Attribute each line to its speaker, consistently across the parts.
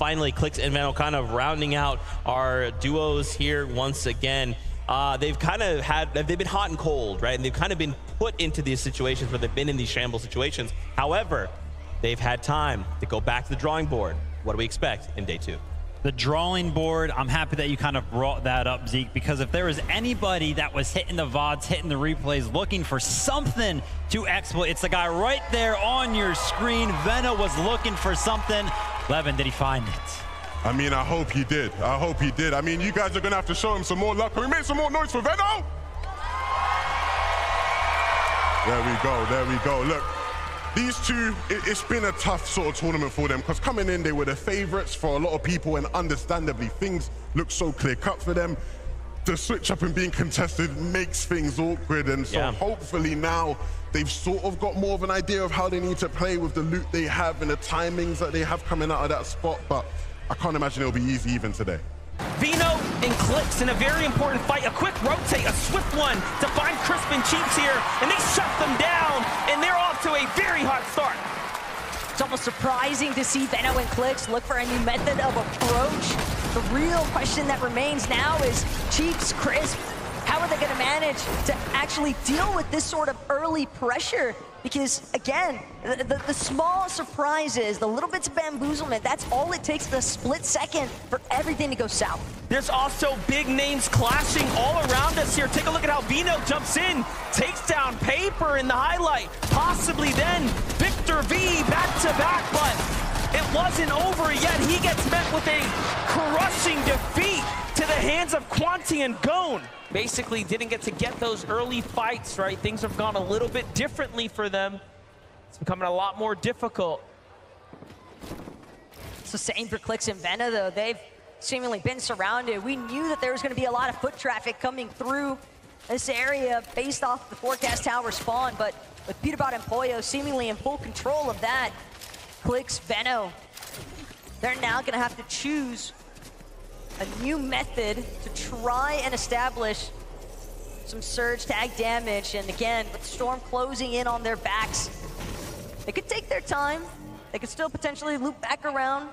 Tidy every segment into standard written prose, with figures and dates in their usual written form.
Speaker 1: finally, Clix and Veno kind of rounding out our duos here once again. They've been hot and cold, right? And they've kind of been put into these situations where they've been in these shambles situations. However, they've had time to go back to the drawing board. What do we expect in day 2?
Speaker 2: The drawing board, I'm happy that you kind of brought that up, Zeke, because if there was anybody that was hitting the VODs, hitting the replays, looking for something to exploit, it's the guy right there on your screen. Veno was looking for something. Levin, did he find it?
Speaker 3: I mean, I hope he did. I hope he did. I mean, you guys are going to have to show him some more luck. Can we make some more noise for Veno? There we go. There we go. Look. These two, it's been a tough sort of tournament for them because coming in, they were the favorites for a lot of people, and understandably, things look so clear-cut for them. The switch up and being contested makes things awkward, and so hopefully now they've sort of got more of an idea of how they need to play with the loot they have and the timings that they have coming out of that spot, but I can't imagine it'll be easy even today.
Speaker 4: Veno and Clix in a very important fight. A quick rotate, a swift one to find Crisp and Cheeps here, and they shut them down, and they're off to a very hot start.
Speaker 5: It's almost surprising to see Veno and Clix look for a new method of approach. The real question that remains now is Cheeps, Crisp, how are they going to manage to actually deal with this sort of early pressure? Because, again, the small surprises, the little bits of bamboozlement, that's all it takes in a split second for everything to go south.
Speaker 4: There's also big names clashing all around us here. Take a look at how Veno jumps in, takes down Paper in the highlight. Possibly then Victor V back-to-back, but it wasn't over yet. He gets met with a crushing defeat to the hands of Quanti and Gone. Basically didn't get to get those early fights, right? Things have gone a little bit differently for them. It's becoming a lot more difficult.
Speaker 5: It's the same for Clix and Veno, though. They've seemingly been surrounded. We knew that there was going to be a lot of foot traffic coming through this area based off the forecast tower spawn, but with Peterbot and Pollo seemingly in full control of that, Clix, Veno, they're now going to have to choose a new method to try and establish some surge tag damage. And again, with Storm closing in on their backs, they could take their time. They could still potentially loop back around,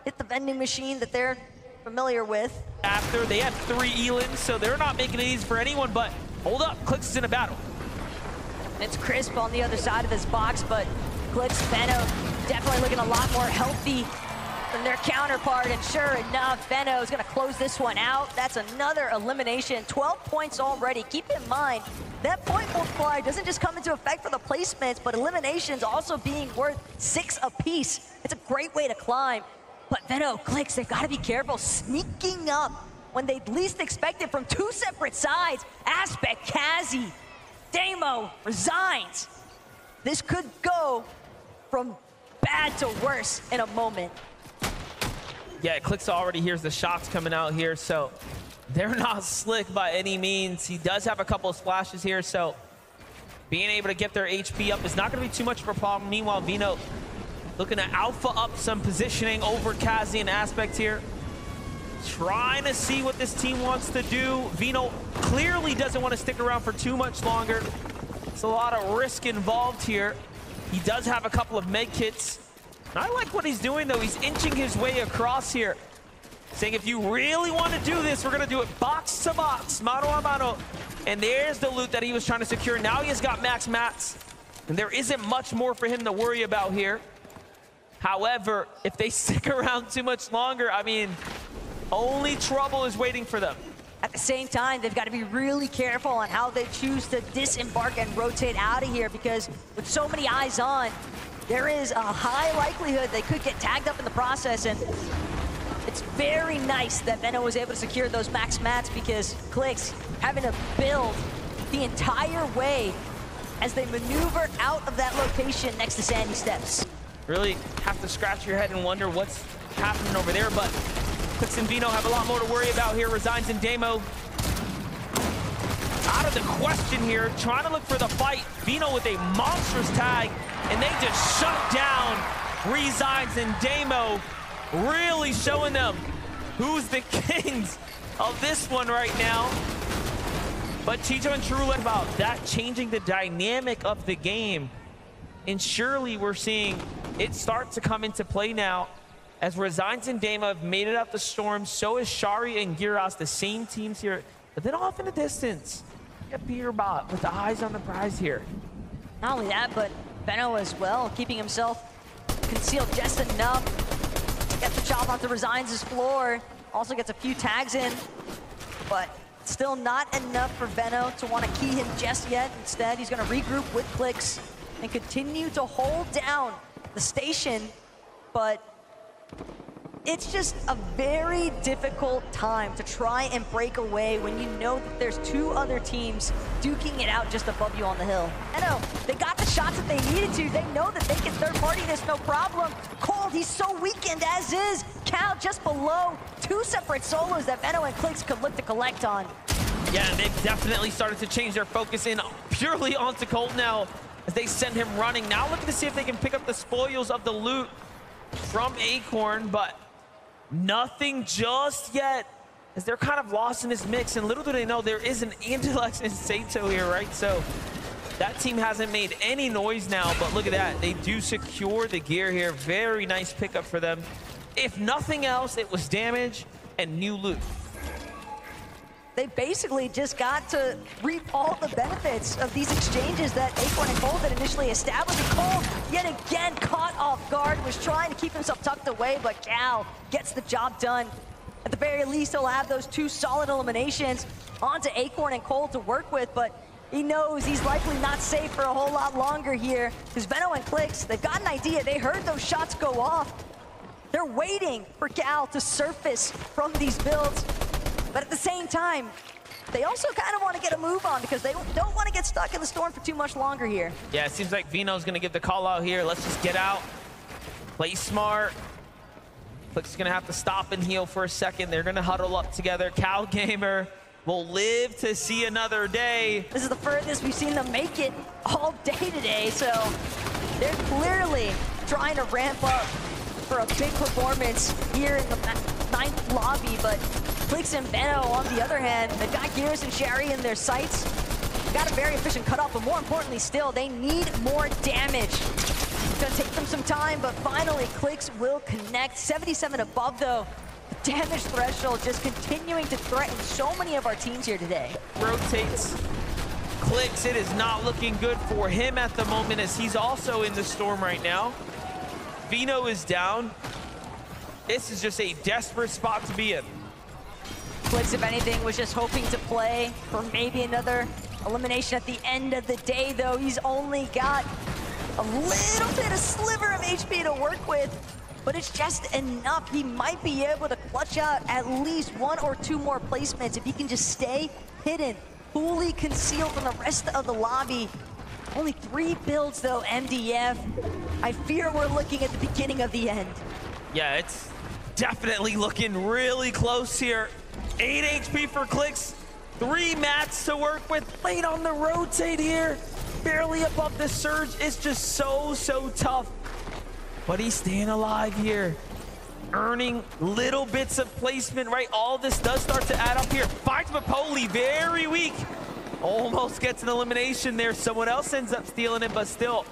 Speaker 5: hit the vending machine that they're familiar with.
Speaker 4: After they have 3 Elans, so they're not making it easy for anyone, but hold up, Clix is in a battle.
Speaker 5: It's Crisp on the other side of this box, but Clix, Veno definitely looking a lot more healthy than their counterpart, and sure enough, Veno is going to close this one out. That's another elimination. 12 points already. Keep in mind, that point multiplier doesn't just come into effect for the placements, but eliminations also being worth 6 apiece. It's a great way to climb. But Veno, Clix, they've got to be careful sneaking up when they least expect it from 2 separate sides. Aspect, Kazi, Damo resigns. This could go from bad to worse in a moment.
Speaker 4: Yeah, Clix already hears the shots coming out here, so they're not slick by any means. He does have a couple of splashes here, so being able to get their HP up is not going to be too much of a problem. Meanwhile, Veno looking to alpha up some positioning over Kazi and Aspect here. Trying to see what this team wants to do. Veno clearly doesn't want to stick around for too much longer. It's a lot of risk involved here. He does have a couple of med kits. I like what he's doing, though. He's inching his way across here, saying if you really want to do this, we're going to do it box to box, mano a mano. And there's the loot that he was trying to secure. Now he has got max mats, and there isn't much more for him to worry about here. However, if they stick around too much longer, I mean, only trouble is waiting for them.
Speaker 5: At the same time, they've got to be really careful on how they choose to disembark and rotate out of here, because with so many eyes on, there is a high likelihood they could get tagged up in the process. And it's very nice that Veno was able to secure those max mats, because Clix having to build the entire way as they maneuver out of that location next to Sandy Steps.
Speaker 4: Really have to scratch your head and wonder what's happening over there, but Clix and Veno have a lot more to worry about here. Resigns and Damo out of the question here, trying to look for the fight. Veno with a monstrous tag, and they just shut down Resigns and Damo, really showing them who's the kings of this one right now. But Chicho and True about that changing the dynamic of the game. And surely we're seeing it start to come into play now. As Resigns and Dama have made it up the storm, so is Shari and Gyros, the same teams here. But then off in the distance, a Beerbot with the eyes on the prize here.
Speaker 5: Not only that, but Benno as well, keeping himself concealed just enough to get the chop onto Resigns' floor. Also gets a few tags in, but still not enough for Benno to want to key him just yet. Instead, he's going to regroup with Clix and continue to hold down the station, but it's just a very difficult time to try and break away when you know that there's two other teams duking it out just above you on the hill. Benno, they got the shots that they needed to. They know that they can third party this, no problem. Cold, he's so weakened as is. Cal just below. Two separate solos that Benno and Clix could look to collect on.
Speaker 4: Yeah, and they've definitely started to change their focus in purely onto Cold now as they send him running. Now looking to see if they can pick up the spoils of the loot from Acorn, but nothing just yet, as they're kind of lost in this mix. And little do they know, there is an Antilex and Sato here, right? So that team hasn't made any noise now, but look at that. They do secure the gear here. Very nice pickup for them. If nothing else, it was damage and new loot.
Speaker 5: They basically just got to reap all the benefits of these exchanges that Acorn and Cold had initially established. And Cold, yet again, caught off guard, was trying to keep himself tucked away, but Cal gets the job done. At the very least, he'll have those two solid eliminations onto Acorn and Cold to work with, but he knows he's likely not safe for a whole lot longer here, because Benno and Clix, they've got an idea. They heard those shots go off. They're waiting for Cal to surface from these builds. But at the same time, they also kind of want to get a move on because they don't want to get stuck in the storm for too much longer here.
Speaker 4: Yeah, it seems like Vino's going to give the call out here. Let's just get out, play smart. Clix is going to have to stop and heal for a second. They're going to huddle up together. Cal Gamer will live to see another day.
Speaker 5: This is the furthest we've seen them make it all day today, so they're clearly trying to ramp up for a big performance here in the 9th lobby, but Clix and Benno, on the other hand, they've got Gears and Shari in their sights. They've got a very efficient cutoff, but more importantly still, they need more damage. It's gonna take them some time, but finally Clix will connect. 77 above though. The damage threshold just continuing to threaten so many of our teams here today.
Speaker 4: Rotates. Clix, it is not looking good for him at the moment as he's also in the storm right now. Vino is down. This is just a desperate spot to be in.
Speaker 5: Clix, if anything, was just hoping to play for maybe another elimination at the end of the day, though. He's only got a little bit of sliver of HP to work with, but it's just enough. He might be able to clutch out at least 1 or 2 more placements if he can just stay hidden, fully concealed from the rest of the lobby. Only 3 builds, though, MDF. I fear we're looking at the beginning of the end.
Speaker 4: Yeah, it's definitely looking really close here. 8 HP for Clix, 3 mats to work with. Late on the rotate here, barely above the surge. It's just so tough. But he's staying alive here, earning little bits of placement, right? All this does start to add up here. Finds Mapoli, very weak. Almost gets an elimination there. Someone else ends up stealing it, but still,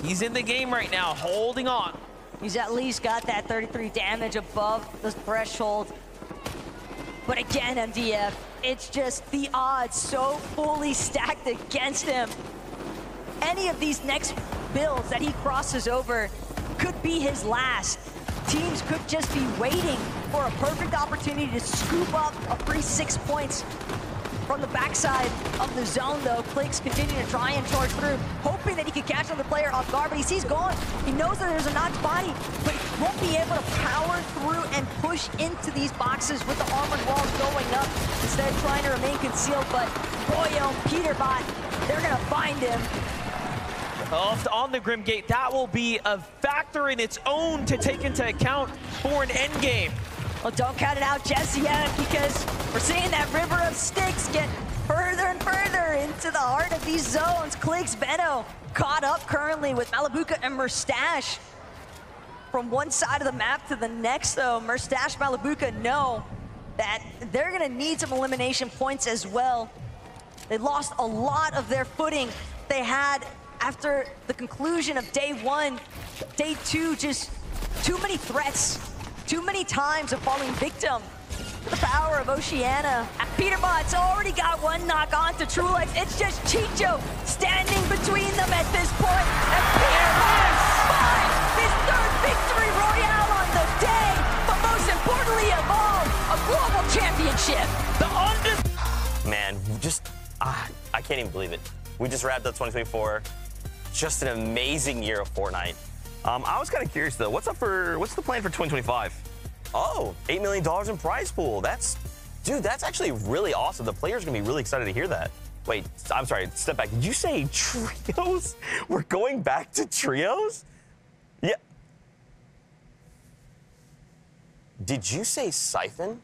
Speaker 4: he's in the game right now, holding on.
Speaker 5: He's at least got that 33 damage above the threshold. But again, MDF, it's just the odds so fully stacked against him. Any of these next builds that he crosses over could be his last. Teams could just be waiting for a perfect opportunity to scoop up a free 6 points from the backside of the zone, though. Clix continuing to try and charge through, hoping that he could catch another player off guard, but he sees gone. He knows that there's a notched body, but he won't be able to power through and push into these boxes with the armored walls going up, instead trying to remain concealed. But Boyo, Peterbot, they're gonna find him.
Speaker 4: On the Grim Gate, that will be a factor in its own to take into account for an end game.
Speaker 5: Well, don't count it out just yet, because we're seeing that river of sticks get further and further into the heart of these zones. Clix, Benno caught up currently with Malabuka and Merstache. From one side of the map to the next, though, Merstache, Malabuka know that they're gonna need some elimination points as well. They lost a lot of their footing they had after the conclusion of day 1. Day 2, just too many threats too many times of falling victim to the power of Oceania. Peterbot's already got one knock onto Trulex. It's just Chicho standing between them at this point. And Peterbot finds his third victory royale on the day, but most importantly of all, a global championship.
Speaker 6: Man, I can't even believe it. We just wrapped up 2024. Just an amazing year of Fortnite.
Speaker 7: I was kind of curious though. What's the plan for 2025?
Speaker 6: Oh, $8 million in prize pool. Dude, that's actually really awesome. The players are gonna be really excited to hear that. Wait, I'm sorry, step back. Did you say trios? We're going back to trios? Yeah. Did you say Siphon?